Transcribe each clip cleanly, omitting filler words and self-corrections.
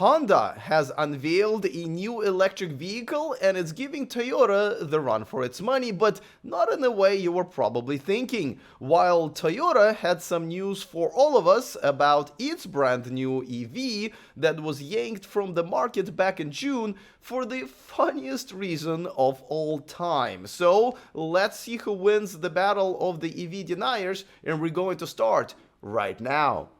Honda has unveiled a new electric vehicle and it's giving Toyota the run for its money, but not in the way you were probably thinking. While Toyota had some news for all of us about its brand new EV that was yanked from the market back in June for the funniest reason of all time. So let's see who wins the battle of the EV deniers, and we're going to start right now.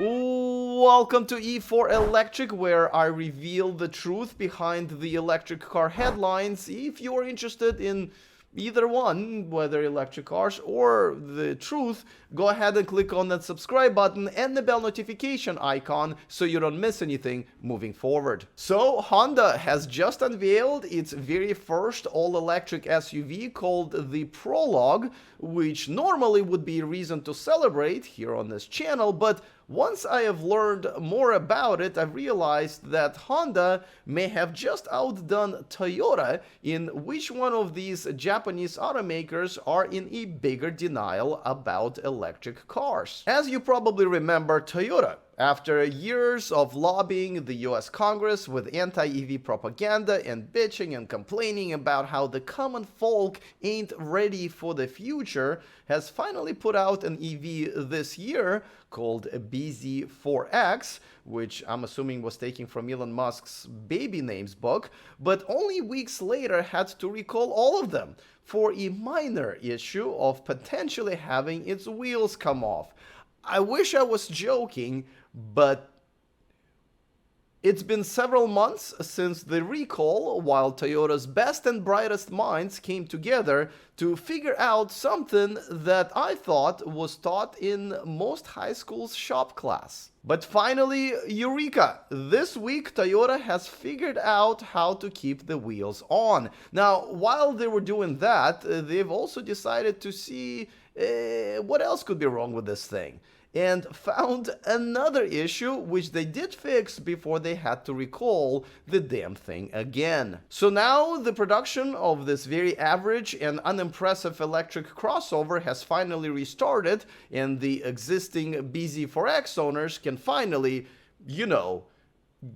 Welcome to E4 Electric, where I reveal the truth behind the electric car headlines. If you're interested in either one, whether electric cars or the truth, go ahead and click on that subscribe button and the bell notification icon so you don't miss anything moving forward. So Honda has just unveiled its very first all-electric SUV called the Prologue, which normally would be a reason to celebrate here on this channel, but once I have learned more about it, I've realized that Honda may have just outdone Toyota in which one of these Japanese automakers are in a bigger denial about electric cars. As you probably remember, Toyota, after years of lobbying the US Congress with anti-EV propaganda and bitching and complaining about how the common folk ain't ready for the future, has finally put out an EV this year called BZ4X, which I'm assuming was taken from Elon Musk's baby names book, but only weeks later had to recall all of them for a minor issue of potentially having its wheels come off. I wish I was joking, but it's been several months since the recall, while Toyota's best and brightest minds came together to figure out something that I thought was taught in most high school's shop class. But finally, eureka! This week Toyota has figured out how to keep the wheels on. Now, while they were doing that, they've also decided to see what else could be wrong with this thing, and found another issue which they did fix before they had to recall the damn thing again. So now the production of this very average and unimpressive electric crossover has finally restarted, and the existing BZ4X owners can finally,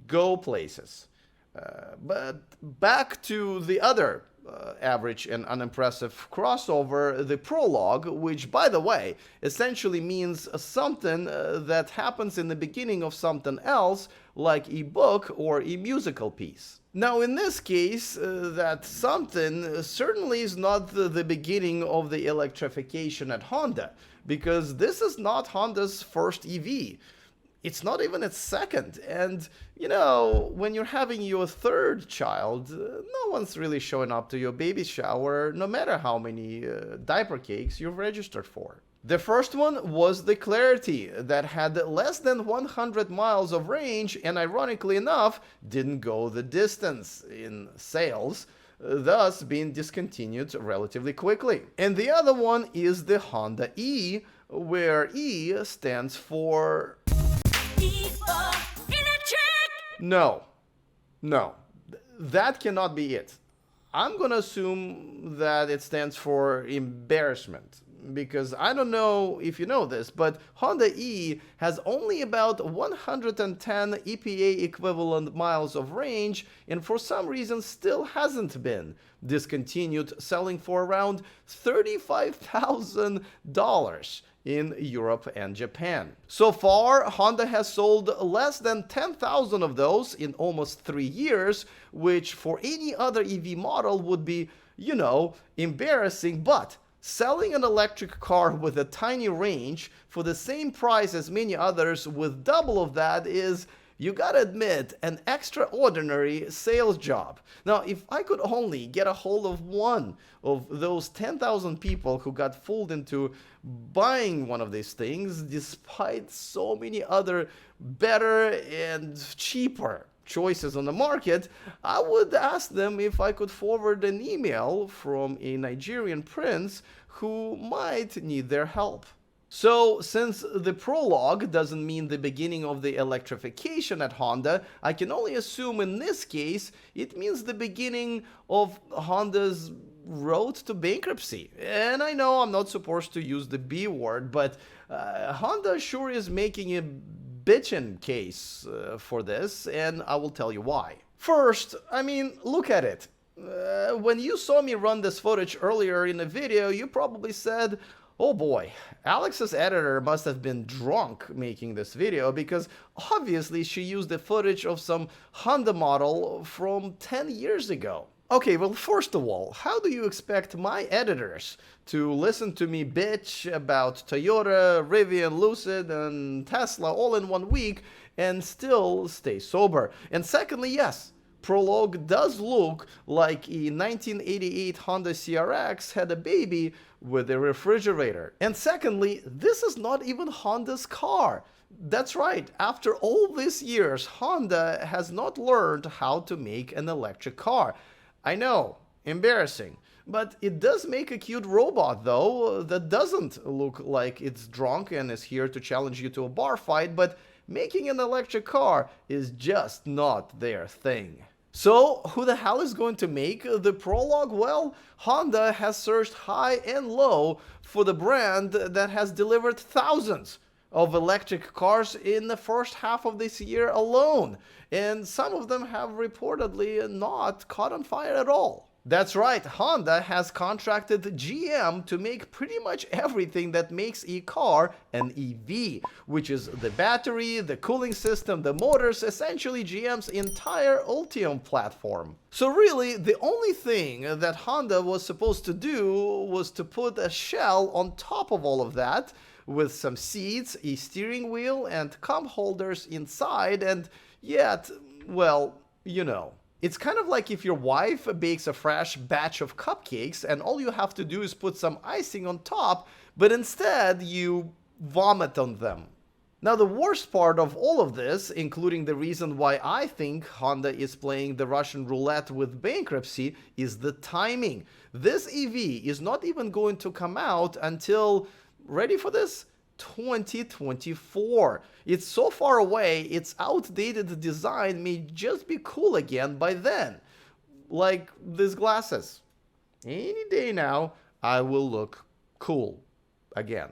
go places. But back to the other average and unimpressive crossover, the Prologue, which, by the way, essentially means something that happens in the beginning of something else, like a book or a musical piece. Now, in this case, that something certainly is not the beginning of the electrification at Honda, because this is not Honda's first EV. It's not even its second, and when you're having your third child, no one's really showing up to your baby shower, no matter how many diaper cakes you've registered for. The first one was the Clarity, that had less than 100 miles of range and, ironically enough, didn't go the distance in sales, thus being discontinued relatively quickly. And the other one is the Honda E, where E stands for... No, that cannot be it. I'm gonna assume that it stands for embarrassment, because I don't know if you know this, but Honda E has only about 110 EPA equivalent miles of range, and for some reason still hasn't been discontinued, selling for around $35,000 in Europe and Japan. So far, Honda has sold less than 10,000 of those in almost 3 years, which for any other EV model would be, embarrassing, but selling an electric car with a tiny range for the same price as many others with double of that is, you gotta admit, an extraordinary sales job. Now, if I could only get a hold of one of those 10,000 people who got fooled into buying one of these things, despite so many other better and cheaper choices on the market, I would ask them if I could forward an email from a Nigerian prince who might need their help. So, since the Prologue doesn't mean the beginning of the electrification at Honda, I can only assume in this case it means the beginning of Honda's road to bankruptcy. And I know I'm not supposed to use the B word, but Honda sure is making a bitchin' case for this, and I will tell you why. First, I mean, look at it. When you saw me run this footage earlier in the video, you probably said, oh boy, Alex's editor must have been drunk making this video, because obviously she used the footage of some Honda model from 10 years ago. Okay, well, first of all, how do you expect my editors to listen to me bitch about Toyota, Rivian, Lucid, and Tesla all in 1 week and still stay sober? And secondly, yes, Prologue does look like a 1988 Honda CRX had a baby with a refrigerator. And secondly, this is not even Honda's car. That's right, after all these years, Honda has not learned how to make an electric car. I know, embarrassing. But it does make a cute robot, though, that doesn't look like it's drunk and is here to challenge you to a bar fight, but making an electric car is just not their thing. So, who the hell is going to make the Prologue? Well, Honda has searched high and low for the brand that has delivered thousands of electric cars in the first half of this year alone, and some of them have reportedly not caught on fire at all. That's right, Honda has contracted GM to make pretty much everything that makes a car an EV, which is the battery, the cooling system, the motors, essentially GM's entire Ultium platform. So really, the only thing that Honda was supposed to do was to put a shell on top of all of that, with some seats, a steering wheel, and cup holders inside, and yet, well, you know. It's kind of like if your wife bakes a fresh batch of cupcakes and all you have to do is put some icing on top, but instead you vomit on them. Now, the worst part of all of this, including the reason why I think Honda is playing the Russian roulette with bankruptcy, is the timing. This EV is not even going to come out until, ready for this? 2024. It's so far away, its outdated design may just be cool again by then. Like these glasses. Any day now, I will look cool again.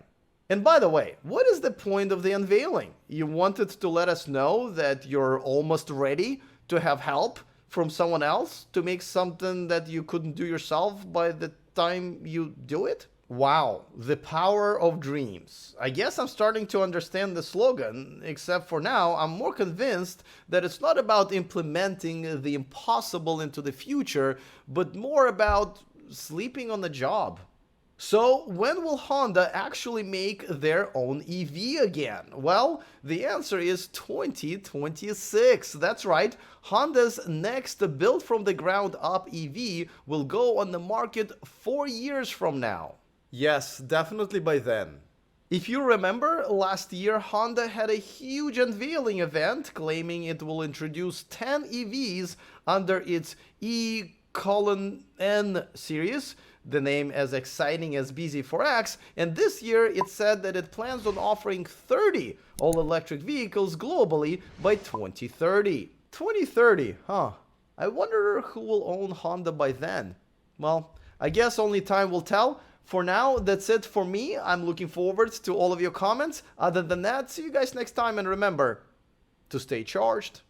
And by the way, what is the point of the unveiling? You wanted to let us know that you're almost ready to have help from someone else to make something that you couldn't do yourself by the time you do it? Wow, the power of dreams. I guess I'm starting to understand the slogan, except for now I'm more convinced that it's not about implementing the impossible into the future, but more about sleeping on the job. So, when will Honda actually make their own EV again? Well, the answer is 2026. That's right, Honda's next built from the ground up EV will go on the market 4 years from now. Yes, definitely by then. If you remember, last year Honda had a huge unveiling event claiming it will introduce 10 EVs under its E:(N) series, the name as exciting as BZ4X, and this year it said that it plans on offering 30 all-electric vehicles globally by 2030. 2030, huh? I wonder who will own Honda by then. Well, I guess only time will tell. For now, that's it for me. I'm looking forward to all of your comments. Other than that, see you guys next time, and remember to stay charged.